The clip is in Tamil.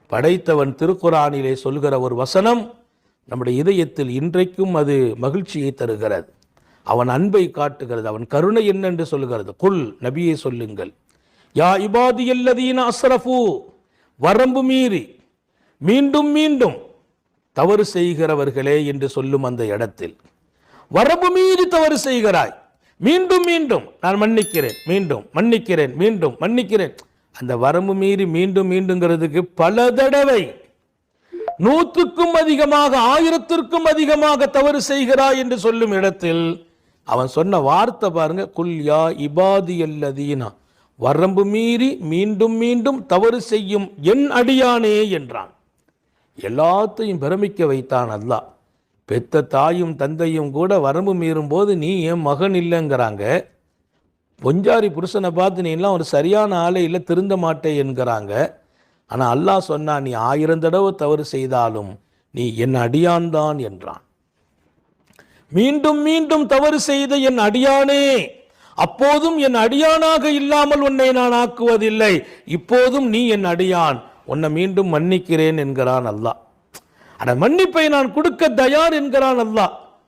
படைத்தவன் திருக்குரானிலே சொல்கிற ஒரு வசனம் நம்முடைய இதயத்தில் இன்றைக்கும் அது மகிழ்ச்சியை தருகிறது. அவன் அன்பை காட்டுகிறது, அவன் கருணை என்னென்று சொல்கிறது. குல், நபியை சொல்லுங்கள், யா இபாதியல்லதீன அஸ்ரஃபு, வரம்பு மீறி மீண்டும் மீண்டும் தவறு செய்கிறவர்களே என்று சொல்லும் அந்த இடத்தில், வரம்பு மீறி தவறு செய்கிறாய், மீண்டும் மீண்டும் நான் மன்னிக்கிறேன், மீண்டும் மன்னிக்கிறேன், மீண்டும் மன்னிக்கிறேன். அந்த வரம்பு மீறி மீண்டும் மீண்டுங்கிறதுக்கு பல தடவை 100க்கும் அதிகமாக 1000த்திற்கும் அதிகமாக தவறு செய்கிறாய் என்று சொல்லும் இடத்தில் அவன் சொன்ன வார்த்தை பாருங்க, குல் யா இபாதியல்லதீனா, வரம்பு மீறி மீண்டும் மீண்டும் தவறு செய்யும் என் அடியானே என்றான். எல்லாத்தையும் பிரமிக்க வைத்தான் அல்லாஹ். பெத்த தாயும் தந்தையும் கூட வரம்பு மீறும் போது நீ என் மகன் இல்லைங்கிறாங்க. பொஞ்சாரி புருஷனை பார்த்து நீ எல்லாம் ஒரு சரியான ஆளை இல்லை, திருந்த மாட்டே என்கிறாங்க. ஆனால் அல்லாஹ் சொன்னா, நீ 1000 தடவை தவறு செய்தாலும் நீ என் அடியான் தான் என்றான். மீண்டும் மீண்டும் தவறு செய்த என் அடியானே, அப்போதும் என் அடியானாக இல்லாமல் உன்னை நான் ஆக்குவதில்லை, இப்போதும் நீ என் அடியான், உன்னை மீண்டும் மன்னிக்கிறேன் என்கிறான் அல்லாஹ். அந்த மன்னிப்பை நான் கொடுக்க தயார் என்கிறான் அல்லாஹ்.